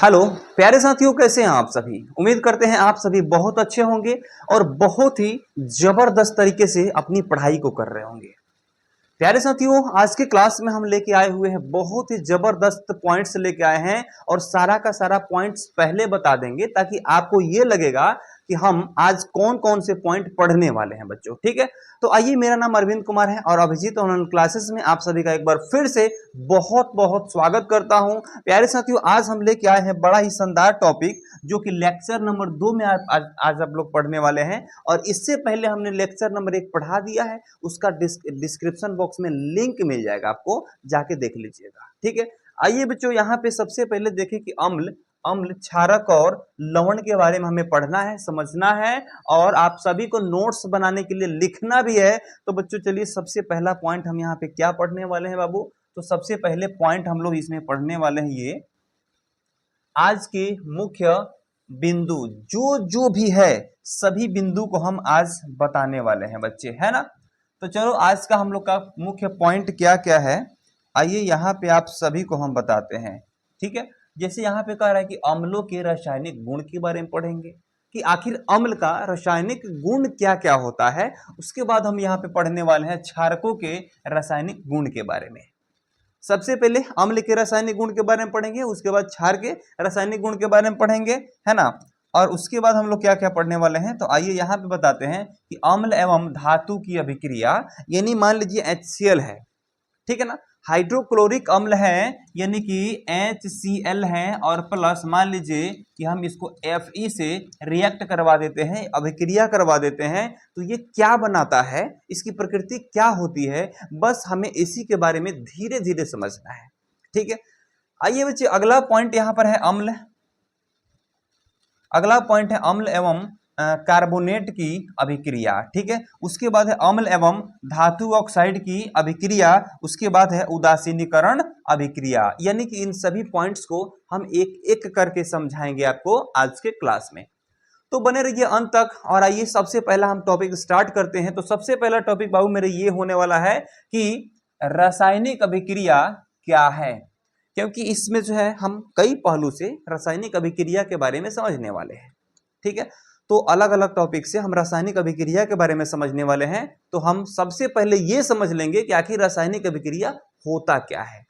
Hello प्यारे साथियों, कैसे हैं आप सभी। उम्मीद करते हैं आप सभी बहुत अच्छे होंगे और बहुत ही जबरदस्त तरीके से अपनी पढ़ाई को कर रहे होंगे। प्यारे साथियों, आज के क्लास में हम लेके आए हुए हैं, बहुत ही जबरदस्त पॉइंट्स लेके आए हैं और सारा का सारा पॉइंट्स पहले बता देंगे ताकि आपको ये लगेगा कि हम आज कौन कौन से पॉइंट पढ़ने वाले हैं बच्चों। ठीक है, तो आइए, मेरा नाम अरविंद कुमार है और अभिजीत ऑनलाइन क्लासेस में आप सभी का एक बार फिर से बहुत बहुत स्वागत करता हूं। प्यारे साथियों, आज हम लेके आए हैं बड़ा ही शानदार टॉपिक, जो कि लेक्चर नंबर 2 में आज आप लोग पढ़ने वाले हैं। और इससे पहले हमने लेक्चर नंबर 1 पढ़ा दिया है, उसका डिस्क्रिप्शन बॉक्स में लिंक मिल जाएगा, आपको जाके देख लीजिएगा। ठीक है, आइए बच्चों, यहाँ पे सबसे पहले देखें कि अम्ल अम्ल क्षारक और लवण के बारे में हमें पढ़ना है, समझना है और आप सभी को नोट्स बनाने के लिए लिखना भी है। तो बच्चों चलिए, सबसे पहला पॉइंट हम यहाँ पे क्या पढ़ने वाले हैं बाबू। तो सबसे पहले पॉइंट हम लोग इसमें पढ़ने वाले हैं, ये आज के मुख्य बिंदु जो जो भी है, सभी बिंदु को हम आज बताने वाले हैं बच्चे, है ना। तो चलो, आज का हम लोग का मुख्य पॉइंट क्या क्या है, आइए यहाँ पे आप सभी को हम बताते हैं। ठीक है, जैसे यहाँ पे कह रहा है कि अम्लों के रासायनिक गुण के बारे में पढ़ेंगे कि आखिर अम्ल का रासायनिक गुण क्या क्या होता है। उसके बाद हम यहाँ पे पढ़ने वाले हैं क्षारकों के रासायनिक गुण के बारे में। सबसे पहले अम्ल के रासायनिक गुण के बारे में पढ़ेंगे, उसके बाद क्षार के रासायनिक गुण के बारे में पढ़ेंगे, है ना। और उसके बाद हम लोग क्या क्या पढ़ने वाले हैं, तो आइए यहाँ पे बताते हैं कि अम्ल एवं धातु की अभिक्रिया, यानी मान लीजिए HCl है, ठीक है ना, हाइड्रोक्लोरिक अम्ल है यानी कि HCl है, और प्लस मान लीजिए कि हम इसको Fe से रिएक्ट करवा देते हैं, अभिक्रिया करवा देते हैं, तो ये क्या बनाता है, इसकी प्रकृति क्या होती है, बस हमें इसी के बारे में धीरे धीरे समझना है। ठीक है, आइए बच्चे, अगला पॉइंट यहां पर है अम्ल। अगला पॉइंट है अम्ल एवं कार्बोनेट की अभिक्रिया। ठीक है, उसके बाद है अम्ल एवं धातु ऑक्साइड की अभिक्रिया, उसके बाद है उदासीनीकरण अभिक्रिया। यानी कि इन सभी पॉइंट्स को हम एक एक करके समझाएंगे आपको आज के क्लास में, तो बने रहिए अंत तक। और आइए, सबसे पहला हम टॉपिक स्टार्ट करते हैं। तो सबसे पहला टॉपिक बाबू मेरे ये होने वाला है कि रासायनिक अभिक्रिया क्या है, क्योंकि इसमें जो है हम कई पहलू से रासायनिक अभिक्रिया के बारे में समझने वाले हैं। ठीक है, तो अलग अलग टॉपिक से हम रासायनिक अभिक्रिया के बारे में समझने वाले हैं। तो हम सबसे पहले ये समझ लेंगे कि आखिर रासायनिक अभिक्रिया होता क्या है।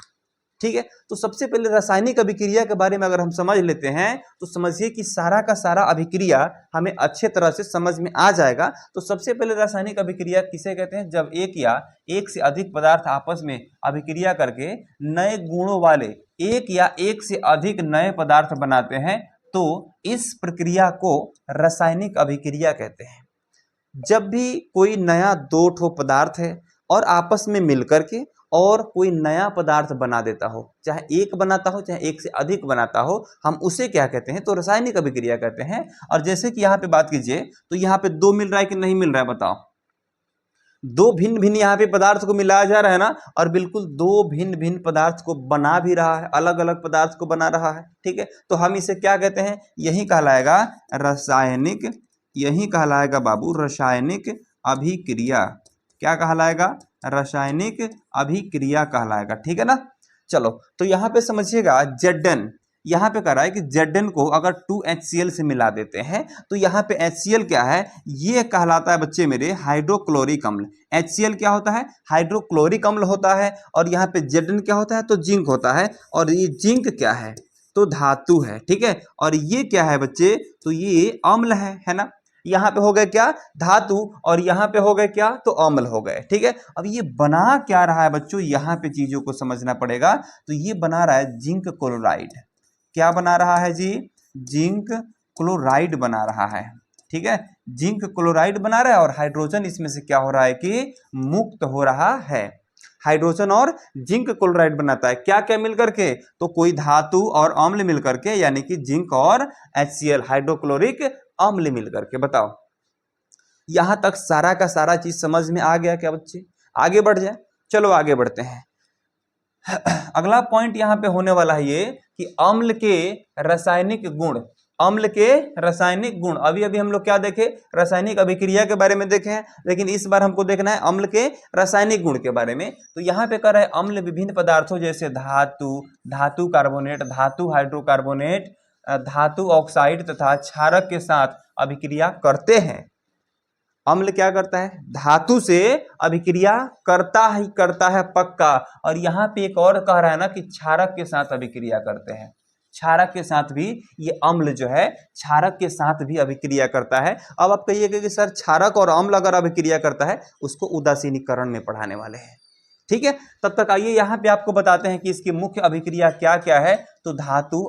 ठीक है, तो सबसे पहले रासायनिक अभिक्रिया के बारे में अगर हम समझ लेते हैं, तो समझिए कि सारा का सारा अभिक्रिया हमें अच्छे तरह से समझ में आ जाएगा। तो सबसे पहले रासायनिक अभिक्रिया किसे कहते हैं, जब एक या एक से अधिक पदार्थ आपस में अभिक्रिया करके नए गुणों वाले एक या एक से अधिक नए पदार्थ बनाते हैं, तो इस प्रक्रिया को रासायनिक अभिक्रिया कहते हैं। जब भी कोई नया दो ठो पदार्थ है और आपस में मिलकर के और कोई नया पदार्थ बना देता हो, चाहे एक बनाता हो चाहे एक से अधिक बनाता हो, हम उसे क्या कहते हैं, तो रासायनिक अभिक्रिया कहते हैं। और जैसे कि यहाँ पे बात कीजिए, तो यहाँ पे दो मिल रहा है कि नहीं मिल रहा है, बताओ। दो भिन्न भिन्न यहाँ पे पदार्थ को मिलाया जा रहा है ना, और बिल्कुल दो भिन्न भिन्न पदार्थ को बना भी रहा है, अलग अलग पदार्थ को बना रहा है। ठीक है, तो हम इसे क्या कहते हैं, यही कहलाएगा रासायनिक, यही कहलाएगा बाबू रासायनिक अभिक्रिया। क्या कहलाएगा, रासायनिक अभिक्रिया कहलाएगा। ठीक है ना। चलो, तो यहाँ पे समझिएगा, Zn यहाँ पे कह रहा है कि Zn को अगर 2HCl से मिला देते हैं, तो यहाँ पे HCl क्या है, ये कहलाता है बच्चे मेरे हाइड्रोक्लोरिक अम्ल। HCl क्या होता है, हाइड्रोक्लोरिक अम्ल होता है। और यहाँ पे Zn क्या होता है, तो जिंक होता है। और ये जिंक क्या है, तो धातु है। ठीक है, और ये क्या है बच्चे, तो ये अम्ल है ना। यहाँ पे हो गए क्या, धातु, और यहाँ पे हो गए क्या, तो अम्ल हो गए। ठीक है, अब ये बना क्या रहा है बच्चों, यहाँ पे चीजों को समझना पड़ेगा। तो ये बना रहा है जिंक क्लोराइड। क्या बना रहा है जी, जिंक क्लोराइड बना रहा है। ठीक है, जिंक क्लोराइड बना रहा है, और हाइड्रोजन इसमें से क्या हो रहा है कि मुक्त हो रहा है। हाइड्रोजन और जिंक क्लोराइड बनाता है, क्या क्या मिलकर के, तो कोई धातु और अम्ल मिलकर के, यानी कि जिंक और HCl हाइड्रोक्लोरिक अम्ल मिलकर के। बताओ, यहां तक सारा का सारा चीज समझ में आ गया क्या बच्चे, आगे बढ़ जाए। चलो आगे बढ़ते हैं। अगला पॉइंट यहां पे होने वाला है ये कि अम्ल के रासायनिक गुण। अम्ल के रासायनिक गुण, अभी अभी हम लोग क्या देखे, रासायनिक अभिक्रिया के बारे में देखे हैं, लेकिन इस बार हमको देखना है अम्ल के रासायनिक गुण के बारे में। तो यहाँ पे कह रहा है अम्ल विभिन्न पदार्थों जैसे धातु, धातु कार्बोनेट, धातु हाइड्रोकार्बोनेट, धातु ऑक्साइड तथा क्षारक के साथ अभिक्रिया करते हैं। अम्ल क्या करता है, धातु से अभिक्रिया करता है पक्का। और यहाँ पे एक और कह रहा है ना कि क्षारक के साथ अभिक्रिया करते हैं, क्षारक के साथ भी ये अम्ल जो है क्षारक के साथ भी अभिक्रिया करता है। अब आप कहिएगा कि सर क्षारक और अम्ल अगर अभिक्रिया करता है उसको उदासीनीकरण में पढ़ाने वाले हैं, ठीक है। तब तक आइए यहाँ पे आपको बताते हैं कि इसकी मुख्य अभिक्रिया क्या क्या है। तो धातु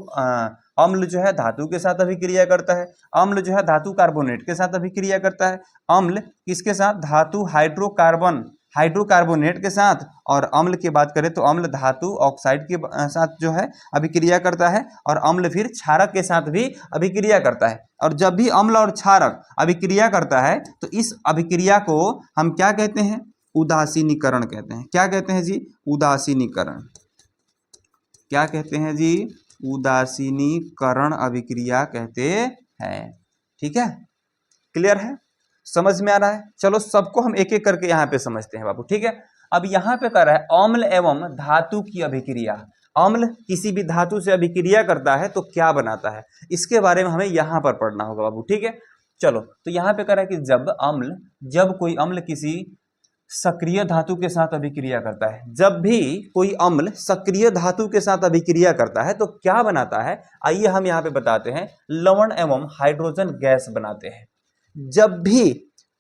अम्ल जो है धातु के साथ अभिक्रिया करता है, अम्ल जो है धातु कार्बोनेट के साथ अभिक्रिया करता है, अम्ल किसके साथ, धातु हाइड्रोकार्बोनेट के साथ, और अम्ल की बात करें तो अम्ल धातु ऑक्साइड के साथ जो है अभिक्रिया करता है, और अम्ल फिर क्षारक के साथ भी अभिक्रिया करता है। और जब भी अम्ल और क्षारक अभिक्रिया करता है तो इस अभिक्रिया को हम क्या कहते हैं, उदासीनीकरण कहते हैं। क्या कहते हैं जी, उदासीनीकरण। क्या कहते हैं जी, उदासीनीकरण अभिक्रिया कहते हैं, ठीक है। क्लियर है, समझ में आ रहा है। चलो सबको हम एक एक करके यहाँ पे समझते हैं बाबू, ठीक है। अब यहाँ पे कर रहा है अम्ल एवं धातु की अभिक्रिया। अम्ल किसी भी धातु से अभिक्रिया करता है तो क्या बनाता है, इसके बारे में हमें यहाँ पर पढ़ना होगा बाबू, ठीक है। चलो तो यहाँ पे कर रहा है कि जब कोई अम्ल किसी सक्रिय धातु के साथ अभिक्रिया करता है, जब भी कोई अम्ल सक्रिय धातु के साथ अभिक्रिया करता है तो क्या बनाता है, आइए हम यहाँ पे बताते हैं, लवण एवं हाइड्रोजन गैस बनाते हैं। जब भी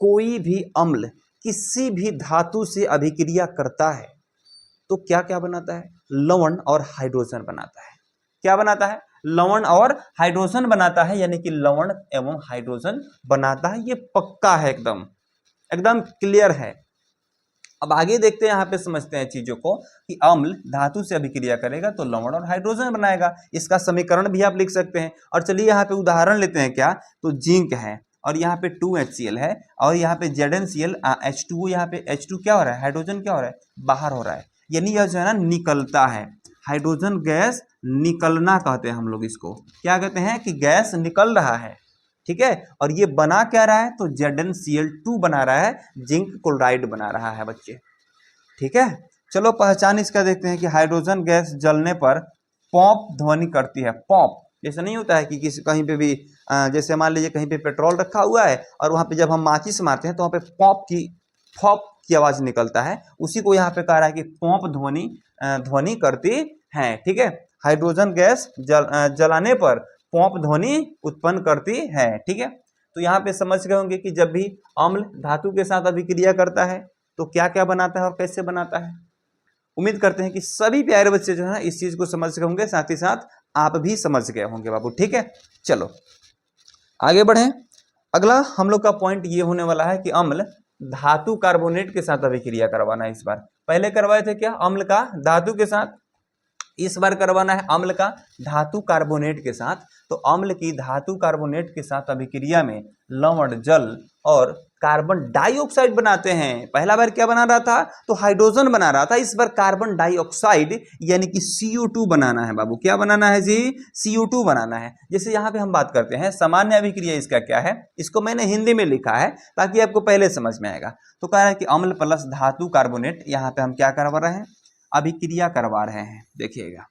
कोई भी अम्ल किसी भी धातु से अभिक्रिया करता है तो क्या क्या बनाता है, लवण और हाइड्रोजन बनाता है। क्या बनाता है, लवण और हाइड्रोजन बनाता है, यानी कि लवण एवं हाइड्रोजन बनाता है। ये पक्का है, एकदम एकदम क्लियर है। अब आगे देखते हैं, यहाँ पे समझते हैं चीजों को कि अम्ल धातु से अभिक्रिया करेगा तो लवण और हाइड्रोजन बनाएगा। इसका समीकरण भी आप लिख सकते हैं। और चलिए यहाँ पे उदाहरण लेते हैं, क्या तो जिंक है और यहाँ पे 2HCl है और यहाँ पे ZnCl H2O, यहाँ पे H2 क्या हो रहा है, हाइड्रोजन क्या हो रहा है, बाहर हो रहा है, यानी यह जो है ना निकलता है। हाइड्रोजन गैस निकलना कहते हैं हम लोग इसको, क्या कहते हैं कि गैस निकल रहा है, ठीक है। और ये बना क्या रहा है, तो ZnCl2 बना रहा है, जिंक क्लोराइड बना रहा है बच्चे, ठीक है। चलो पहचान इसका देखते हैं कि हाइड्रोजन गैस जलने पर पॉप ध्वनि करती है। पॉप जैसे नहीं होता है कि किसी कहीं पे भी जैसे मान लीजिए कहीं पे पेट्रोल रखा हुआ है और वहां पे जब हम माचिस मारते हैं तो वहां पे पॉप की आवाज निकलता है, उसी को यहाँ पे कह रहा है कि पॉप ध्वनि करती है, ठीक है। हाइड्रोजन गैस जलाने पर पॉप ध्वनि उत्पन्न करती है, ठीक है। तो यहाँ पे समझ गए होंगे कि जब भी अम्ल धातु के साथ अभिक्रिया करता है तो क्या क्या बनाता है और कैसे बनाता है। उम्मीद करते हैं कि सभी प्यारे बच्चे जो है इस चीज को समझ गए होंगे, साथ ही साथ आप भी समझ गए होंगे बाबू, ठीक है। चलो आगे बढ़े। अगला हम लोग का पॉइंट ये होने वाला है कि अम्ल धातु कार्बोनेट के साथ अभिक्रिया करवाना है। इस बार पहले करवाए थे क्या, अम्ल का धातु के साथ, इस बार करवाना है अम्ल का धातु कार्बोनेट के साथ। तो अम्ल की धातु कार्बोनेट के साथ अभिक्रिया में लवण, जल और कार्बन डाइऑक्साइड बनाते हैं। पहला बार क्या बना रहा था, तो हाइड्रोजन बना रहा था, इस बार कार्बन डाइऑक्साइड यानी कि CO2 बनाना है बाबू। क्या बनाना है जी, CO2 बनाना है। जैसे यहाँ पे हम बात करते हैं सामान्य अभिक्रिया, इसका क्या है, इसको मैंने हिंदी में लिखा है ताकि आपको पहले समझ में आएगा। तो कह रहा है कि अम्ल प्लस धातु कार्बोनेट, यहाँ पे हम क्या करवा रहे हैं, अभिक्रिया करवा रहे हैं। देखिएगा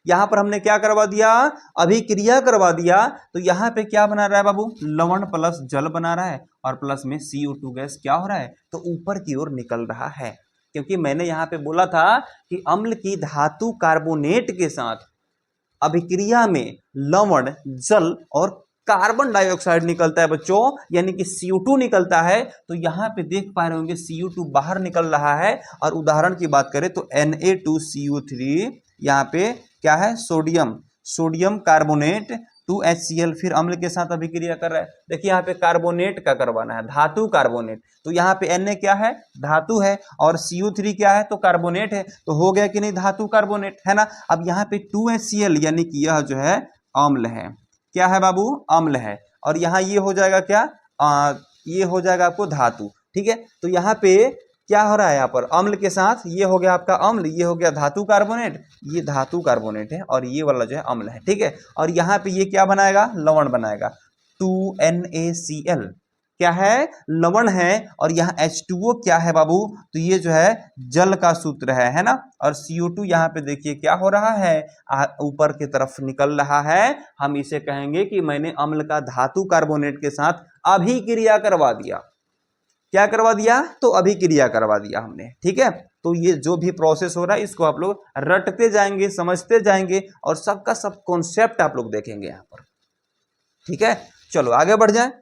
यहां पर हमने क्या करवा दिया, अभिक्रिया करवा दिया। तो यहां पे क्या बना रहा है बाबू, लवण प्लस जल बना रहा है और प्लस में CO2 गैस क्या हो रहा है, तो ऊपर की ओर निकल रहा है। क्योंकि मैंने यहां पे बोला था कि अम्ल की धातु कार्बोनेट के साथ अभिक्रिया में लवण, जल और कार्बन डाइऑक्साइड निकलता है बच्चों, यानी कि CO2 निकलता है। तो यहाँ पे देख पा रहे होंगे CO2 बाहर निकल रहा है। और उदाहरण की बात करें तो Na2CO3, यहाँ पे क्या है, सोडियम कार्बोनेट 2HCl, फिर अम्ल के साथ अभिक्रिया कर रहा है। देखिए यहाँ पे कार्बोनेट का करवाना है, धातु कार्बोनेट। तो यहाँ पे Na क्या है, धातु है, और CO3 क्या है, तो कार्बोनेट है। तो हो गया कि नहीं, धातु कार्बोनेट है ना। अब यहाँ पे 2HCl यानी कि यह जो है अम्ल है, क्या है बाबू, अम्ल है। और यहाँ ये हो जाएगा क्या, ये हो जाएगा आपको धातु, ठीक है। तो यहाँ पे क्या हो रहा है, यहाँ पर अम्ल के साथ ये हो गया आपका अम्ल, ये हो गया धातु कार्बोनेट, ये धातु कार्बोनेट है और ये वाला जो है अम्ल है, ठीक है। और यहाँ पे ये क्या बनाएगा, लवण बनाएगा 2NaCl, क्या है, लवण है, और यहाँ H2O क्या है बाबू, तो ये जो है जल का सूत्र है ना। और CO2 यहाँ पे देखिए क्या हो रहा है, ऊपर की तरफ निकल रहा है। हम इसे कहेंगे कि मैंने अम्ल का धातु कार्बोनेट के साथ अभिक्रिया करवा दिया। क्या करवा दिया, तो अभिक्रिया करवा दिया हमने, ठीक है। तो ये जो भी प्रोसेस हो रहा है इसको आप लोग रटते जाएंगे, समझते जाएंगे, और सबका सब कॉन्सेप्ट आप लोग देखेंगे यहाँ पर, ठीक है। चलो आगे बढ़ जाए,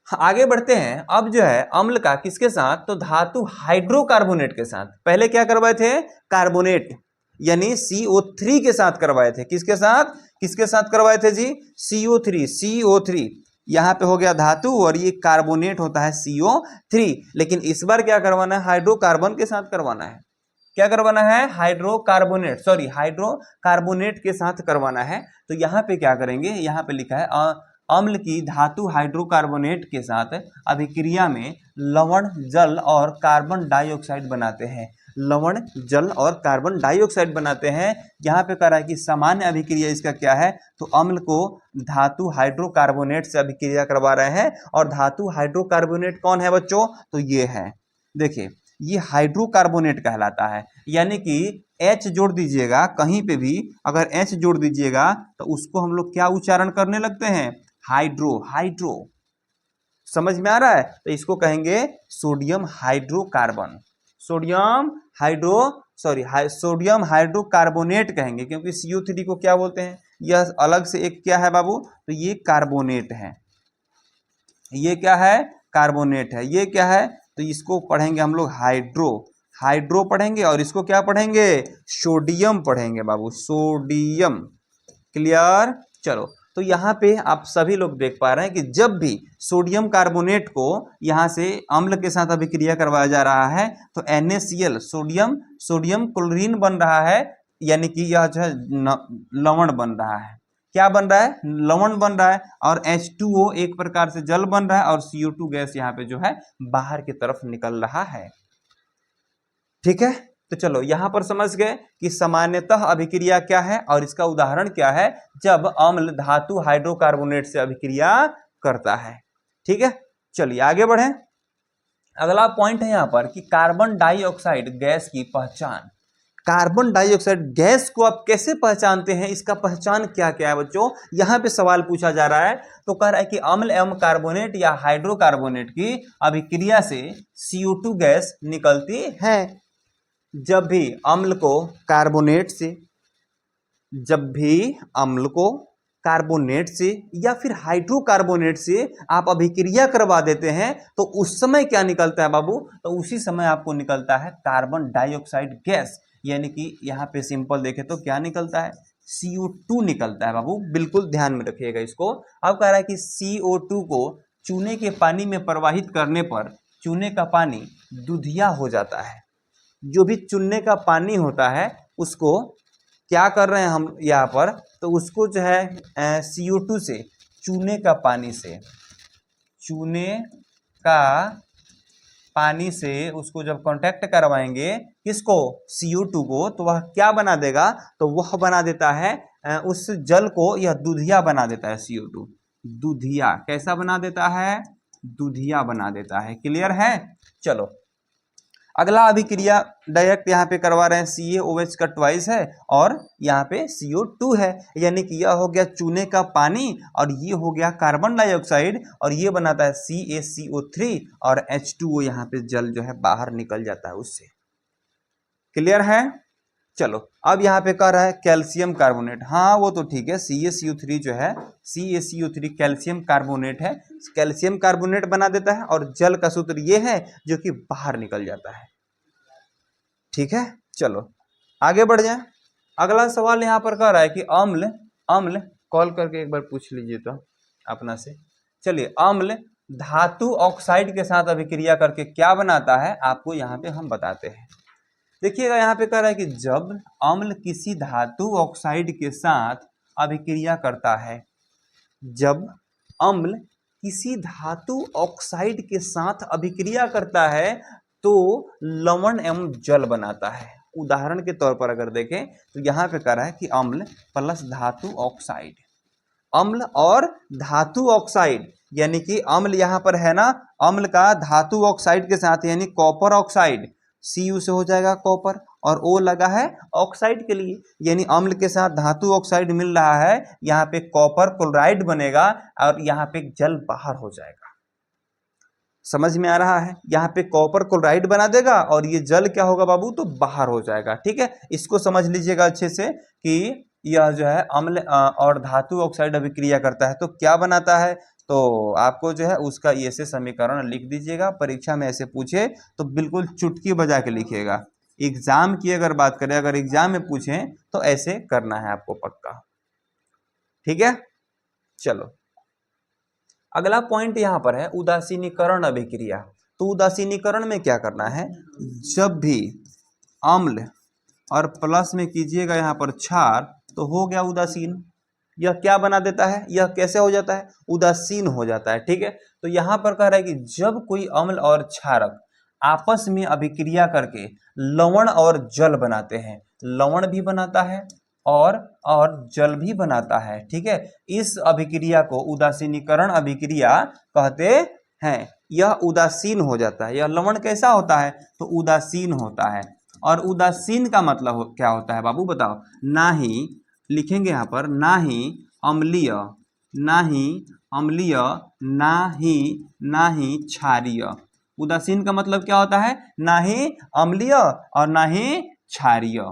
आगे बढ़ते हैं। अब जो है अम्ल का किसके साथ, तो धातु हाइड्रोकार्बोनेट के साथ। पहले क्या करवाए थे, कार्बोनेट यानी CO3 के साथ करवाए थे। किसके साथ, किसके साथ करवाए थे जी, CO3 यहां पे हो गया धातु, और ये कार्बोनेट होता है CO3। लेकिन इस बार क्या करवाना है, हाइड्रोकार्बन के साथ करवाना है। क्या करवाना है, हाइड्रोकार्बोनेट के साथ करवाना है। तो यहाँ पे क्या करेंगे, यहाँ पे लिखा है अम्ल की धातु हाइड्रोकार्बोनेट के साथ अभिक्रिया में लवण, जल और कार्बन डाइऑक्साइड बनाते हैं। लवण, जल और कार्बन डाइऑक्साइड बनाते हैं। यहाँ पे कह रहा है कि सामान्य अभिक्रिया इसका क्या है, तो अम्ल को धातु हाइड्रोकार्बोनेट से अभिक्रिया करवा रहे हैं। और धातु हाइड्रोकार्बोनेट कौन है बच्चों, तो ये है, देखिए ये हाइड्रोकार्बोनेट कहलाता है। यानी कि H जोड़ दीजिएगा कहीं पे भी, अगर H जोड़ दीजिएगा तो उसको हम लोग क्या उच्चारण करने लगते हैं, हाइड्रो। समझ में आ रहा है, तो इसको कहेंगे सोडियम हाइड्रोकार्बन, सोडियम हाइड्रोकार्बोनेट कहेंगे, क्योंकि CO3 को क्या बोलते हैं, यह अलग से एक क्या है बाबू, तो ये कार्बोनेट है, ये क्या है, कार्बोनेट है। ये क्या है, तो इसको पढ़ेंगे हम लोग हाइड्रो पढ़ेंगे, और इसको क्या पढ़ेंगे, सोडियम पढ़ेंगे बाबू, सोडियम। क्लियर। चलो, तो यहाँ पे आप सभी लोग देख पा रहे हैं कि जब भी सोडियम कार्बोनेट को यहाँ से अम्ल के साथ अभिक्रिया करवाया जा रहा है तो NaCl सोडियम क्लोरीन बन रहा है, यानी कि यह जो है लवण बन रहा है। क्या बन रहा है, लवण बन रहा है। और H2O एक प्रकार से जल बन रहा है, और CO2 गैस यहाँ पे जो है बाहर की तरफ निकल रहा है, ठीक है। तो चलो यहां पर समझ गए कि सामान्यतः अभिक्रिया क्या है और इसका उदाहरण क्या है, जब अम्ल धातु हाइड्रोकार्बोनेट से अभिक्रिया करता है, ठीक है। चलिए आगे बढ़े। अगला पॉइंट है यहां पर कि कार्बन डाइऑक्साइड गैस की पहचान। कार्बन डाइऑक्साइड गैस को आप कैसे पहचानते हैं, इसका पहचान क्या क्या है बच्चों, यहां पे सवाल पूछा जा रहा है। तो कह रहा है कि अम्ल एवं कार्बोनेट या हाइड्रोकार्बोनेट की अभिक्रिया से CO2 गैस निकलती है। जब भी अम्ल को कार्बोनेट से या फिर हाइड्रोकार्बोनेट से आप अभिक्रिया करवा देते हैं तो उस समय क्या निकलता है बाबू, तो उसी समय आपको निकलता है कार्बन डाइऑक्साइड गैस। यानी कि यहाँ पे सिंपल देखें तो क्या निकलता है, CO2 निकलता है बाबू, बिल्कुल ध्यान में रखिएगा इसको। अब कह रहा है कि CO2 को चूने के पानी में प्रवाहित करने पर चूने का पानी दूधिया हो जाता है। जो भी चूने का पानी होता है उसको क्या कर रहे हैं हम यहाँ पर, तो उसको जो है CO2 से, चूने का पानी से उसको जब कांटेक्ट करवाएंगे किसको, CO2 को, तो वह क्या बना देगा, तो वह बना देता है उस जल को, यह दूधिया बना देता है। CO2 दूधिया कैसा बना देता है, दूधिया बना देता है। क्लियर है। चलो अगला अभिक्रिया डायरेक्ट यहाँ पे करवा रहे हैं, CaOH का ट्वाइस है और यहाँ पे CO2 है, यानी कि यह हो गया चूने का पानी और ये हो गया कार्बन डाइऑक्साइड, और ये बनाता है CaCO3 और H2O, यहाँ पे जल जो है बाहर निकल जाता है उससे। क्लियर है। चलो अब यहाँ पे कह रहा है कैल्शियम कार्बोनेट, हाँ वो तो ठीक है, CaCO3 जो है, CaCO3 कैल्शियम कार्बोनेट है, कैल्शियम कार्बोनेट बना देता है और जल का सूत्र ये है जो कि बाहर निकल जाता है, ठीक है। चलो आगे बढ़ जाए। अगला सवाल यहाँ पर कह रहा है कि अम्ल कॉल करके एक बार पूछ लीजिए तो अपना से। चलिए, अम्ल धातु ऑक्साइड के साथ अभिक्रिया करके क्या बनाता है, आपको यहाँ पे हम बताते हैं। देखिएगा यहाँ पे कह रहा है कि जब अम्ल किसी धातु ऑक्साइड के साथ अभिक्रिया करता है, जब अम्ल किसी धातु ऑक्साइड के साथ अभिक्रिया करता है तो लवण एवं जल बनाता है। उदाहरण के तौर पर अगर देखें तो यहाँ पे कह रहा है कि अम्ल प्लस धातु ऑक्साइड, अम्ल और धातु ऑक्साइड यानी कि अम्ल यहाँ पर है ना, अम्ल का धातु ऑक्साइड के साथ यानी कॉपर ऑक्साइड, Cu से हो जाएगा कॉपर, और O लगा है ऑक्साइड के लिए, यानी अम्ल के साथ धातु ऑक्साइड मिल रहा है, यहाँ पे कॉपर क्लोराइड बनेगा और यहाँ पे जल बाहर हो जाएगा। समझ में आ रहा है? यहाँ पे कॉपर क्लोराइड बना देगा और ये जल क्या होगा बाबू, तो बाहर हो जाएगा। ठीक है, इसको समझ लीजिएगा अच्छे से कि यह जो है अम्ल और धातु ऑक्साइड अभिक्रिया करता है तो क्या बनाता है, तो आपको जो है उसका ये से समीकरण लिख दीजिएगा। परीक्षा में ऐसे पूछे तो बिल्कुल चुटकी बजा के लिखिएगा। एग्जाम की अगर बात करें, अगर एग्जाम में पूछें तो ऐसे करना है आपको पक्का। ठीक है, चलो अगला पॉइंट यहाँ पर है उदासीनीकरण अभिक्रिया। तो उदासीनीकरण में क्या करना है, जब भी अम्ल और प्लस में कीजिएगा यहाँ पर क्षार तो हो गया उदासीन। यह क्या बना देता है, यह कैसे हो जाता है, उदासीन हो जाता है। ठीक है, तो यहाँ पर कह रहा है कि जब कोई अम्ल और क्षारक आपस में अभिक्रिया करके लवण और जल बनाते हैं, लवण भी बनाता है और जल भी बनाता है। ठीक है, इस अभिक्रिया को उदासीनीकरण अभिक्रिया कहते हैं। यह उदासीन हो जाता है। यह लवण कैसा होता है, तो उदासीन होता है। और उदासीन का मतलब क्या होता है बाबू बताओ, ना ही लिखेंगे यहाँ पर, ना ही अम्लीय, ना ही अम्लीय, ना ही क्षारीय। उदासीन का मतलब क्या होता है, ना ही अम्लीय और ना ही क्षारीय।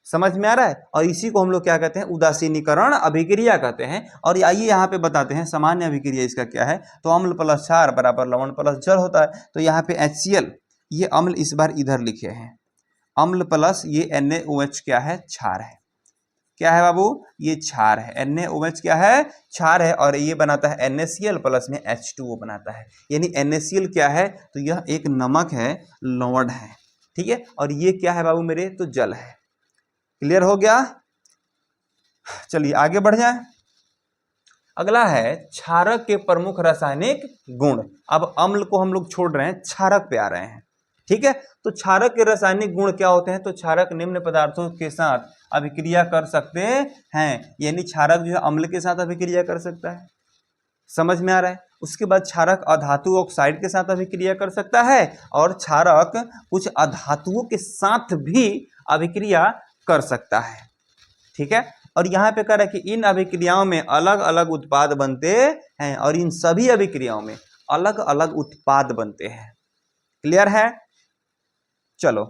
समझ में आ रहा है? और इसी को हम लोग क्या कहते हैं, उदासीनीकरण अभिक्रिया कहते हैं। और आइए यहाँ पे बताते हैं सामान्य अभिक्रिया इसका क्या है। तो अम्ल प्लस क्षार बराबर लवण प्लस जल होता है। तो यहाँ पे HCl, ये अम्ल इस बार इधर लिखे हैं, अम्ल प्लस ये NaOH क्या है, क्षार है। क्या है बाबू, ये क्षार है। NaOH क्या है, क्षार है, और ये बनाता है NaCl प्लस में H2O बनाता है। यानी NaCl क्या है, तो यह एक नमक है, लवण है। ठीक है, और ये क्या है बाबू मेरे, तो जल है। क्लियर हो गया? चलिए आगे बढ़ जाए। अगला है क्षारक के प्रमुख रासायनिक गुण। अब अम्ल को हम लोग छोड़ रहे हैं, क्षारक पे आ रहे हैं। ठीक है, तो क्षारक के रासायनिक गुण क्या होते हैं, तो क्षारक निम्न पदार्थों के साथ अभिक्रिया कर सकते हैं। यानी क्षारक जो है अम्ल के साथ अभिक्रिया कर सकता है। समझ में आ रहा है? उसके बाद क्षारक अधातु ऑक्साइड के साथ अभिक्रिया कर सकता है, और क्षारक कुछ अधातुओं के साथ भी अभिक्रिया कर सकता है। ठीक है, और यहाँ पे कह रहा है कि इन अभिक्रियाओं में अलग अलग उत्पाद बनते हैं, और इन सभी अभिक्रियाओं में अलग अलग उत्पाद बनते हैं। क्लियर है? चलो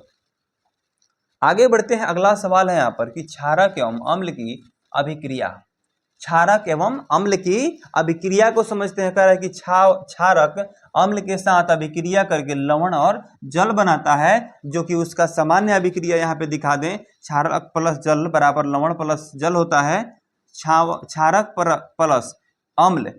आगे बढ़ते हैं। अगला सवाल है यहाँ पर कि क्षारक एवं अम्ल की अभिक्रिया। क्षारक एवं अम्ल की अभिक्रिया को समझते हैं। कह रहा है कि क्षारक अम्ल के साथ अभिक्रिया करके लवण और जल बनाता है, जो कि उसका सामान्य अभिक्रिया यहाँ पे दिखा दें। क्षारक प्लस जल बराबर लवण प्लस जल होता है। क्षारक प्लस अम्ल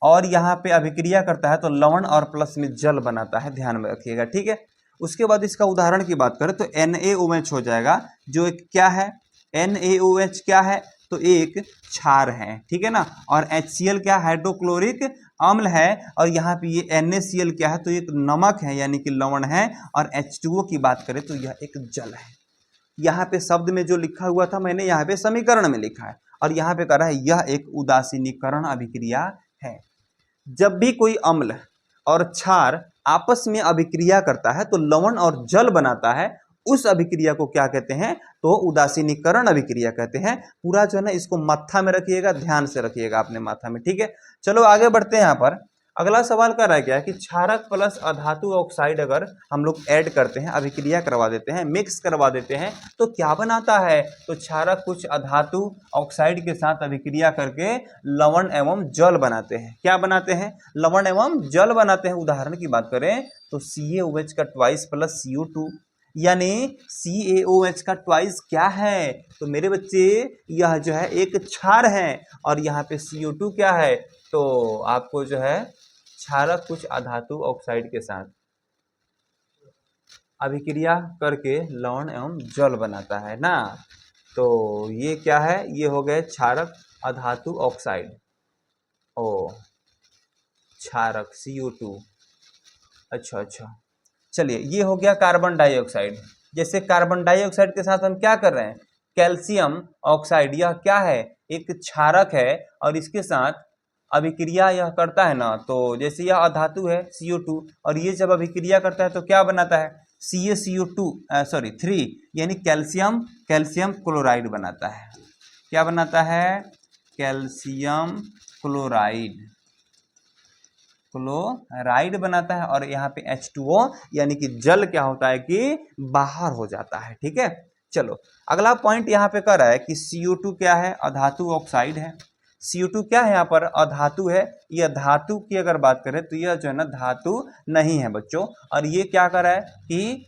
और यहाँ पे अभिक्रिया करता है तो लवण और प्लस में जल बनाता है, ध्यान में रखिएगा। ठीक है, उसके बाद इसका उदाहरण की बात करें तो NaOH हो जाएगा, जो एक क्या है, NaOH क्या है, तो एक क्षार है। ठीक है ना, और HCl क्या, हाइड्रोक्लोरिक अम्ल है, और यहाँ पे ये NaCl क्या है, तो एक नमक है यानी कि लवण है, और H2O की बात करें तो यह एक जल है। यहाँ पे शब्द में जो लिखा हुआ था मैंने यहाँ पे समीकरण में लिखा है, और यहाँ पे कह रहा है यह एक उदासीनीकरण अभिक्रिया है। जब भी कोई अम्ल और क्षार आपस में अभिक्रिया करता है तो लवण और जल बनाता है, उस अभिक्रिया को क्या कहते हैं, तो उदासीनीकरण अभिक्रिया कहते हैं। पूरा जो है ना इसको माथा में रखिएगा, ध्यान से रखिएगा अपने माथा में। ठीक है, चलो आगे बढ़ते हैं। यहाँ पर अगला सवाल कर रहा है क्या कि क्षारक प्लस अधातु ऑक्साइड अगर हम लोग ऐड करते हैं, अभिक्रिया करवा देते हैं, मिक्स करवा देते हैं, तो क्या बनाता है, तो क्षारक कुछ अधातु ऑक्साइड के साथ अभिक्रिया करके लवण एवं जल बनाते हैं। क्या बनाते हैं, लवण एवं जल बनाते हैं। उदाहरण की बात करें तो CaOH का ट्वाइस प्लस CO2, यानी CaOH का ट्वाइस क्या है, तो मेरे बच्चे यह जो है एक क्षार है, और यहाँ पे CO2 क्या है, तो आपको जो है क्षारक कुछ अधातु ऑक्साइड के साथ अभिक्रिया करके लवण एवं जल बनाता है ना। तो ये क्या है, ये हो गए क्षारक अधातु ऑक्साइड, ओ क्षारक CO2। अच्छा, चलिए ये हो गया कार्बन डाइऑक्साइड। जैसे कार्बन डाइऑक्साइड के साथ हम क्या कर रहे हैं, कैल्शियम ऑक्साइड, यह क्या है, एक क्षारक है, और इसके साथ अभिक्रिया यह करता है ना, तो जैसे यह अधातु है CO2 और ये जब अभिक्रिया करता है तो क्या बनाता है CaCO2 सॉरी 3 यानी कैल्शियम क्लोराइड बनाता है। क्या बनाता है? कैल्शियम क्लोराइड बनाता है और यहाँ पे H2O यानी कि जल क्या होता है कि बाहर हो जाता है। ठीक है, चलो अगला पॉइंट यहाँ पे कर रहा है कि CO2 क्या है? अधातु ऑक्साइड है। CO2 क्या है? यहाँ पर अधातु है। यह धातु की अगर बात करें तो यह जो है ना धातु नहीं है बच्चों। और ये क्या कर रहा है कि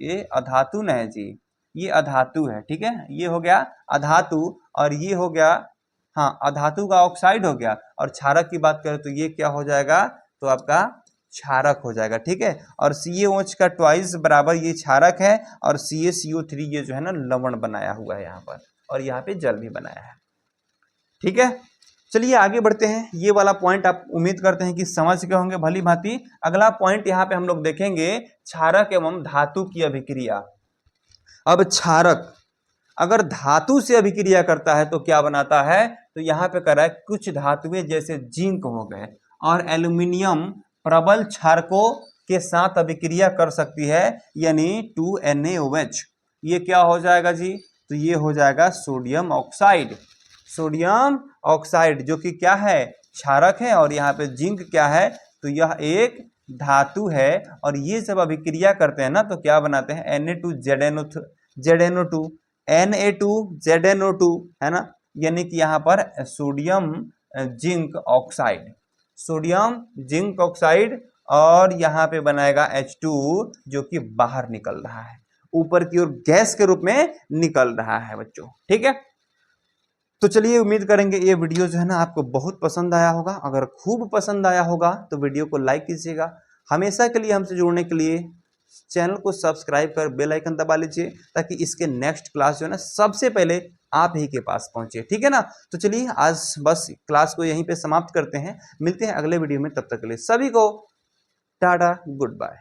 ये अधातु नहीं है जी, ये अधातु है। ठीक है, ये हो गया अधातु और ये हो गया हाँ अधातु का ऑक्साइड हो गया। और क्षारक की बात करें तो ये क्या हो जाएगा? तो आपका क्षारक हो जाएगा। ठीक है, और CaOH का ट्वाइस बराबर ये क्षारक है और CaCO3 ये जो है ना लवण बनाया हुआ है यहाँ पर, और यहाँ पे जल भी बनाया है। ठीक है, चलिए आगे बढ़ते हैं। ये वाला पॉइंट आप उम्मीद करते हैं कि समझ गए होंगे भली भांति। अगला पॉइंट यहाँ पे हम लोग देखेंगे क्षारक एवं धातु की अभिक्रिया। अब क्षारक अगर धातु से अभिक्रिया करता है तो क्या बनाता है? तो यहाँ पे कर रहा है कुछ धातुएं जैसे जिंक हो गए और एल्यूमिनियम प्रबल क्षारकों के साथ अभिक्रिया कर सकती है, यानी 2NaOH। ये क्या हो जाएगा जी? तो ये हो जाएगा सोडियम ऑक्साइड। सोडियम ऑक्साइड जो कि क्या है? क्षारक है। और यहाँ पे जिंक क्या है? तो यह एक धातु है। और ये जब अभिक्रिया करते हैं ना तो क्या बनाते हैं? Na2ZNO2 है ना, यानी कि यहाँ पर sodium zinc oxide, sodium zinc oxide, और यहाँ पे बनाएगा H2 जो कि बाहर निकल रहा है, ऊपर की ओर गैस के रूप में निकल रहा है बच्चों। ठीक है, तो चलिए उम्मीद करेंगे ये वीडियो जो है ना आपको बहुत पसंद आया होगा। अगर खूब पसंद आया होगा तो वीडियो को लाइक कीजिएगा। हमेशा के लिए हमसे जुड़ने के लिए चैनल को सब्सक्राइब कर बेल आइकन दबा लीजिए ताकि इसके नेक्स्ट क्लास जो है ना सबसे पहले आप ही के पास पहुंचे। ठीक है ना, तो चलिए आज बस क्लास को यहीं पे समाप्त करते हैं। मिलते हैं अगले वीडियो में, तब तक के लिए सभी को टाटा गुड बाय।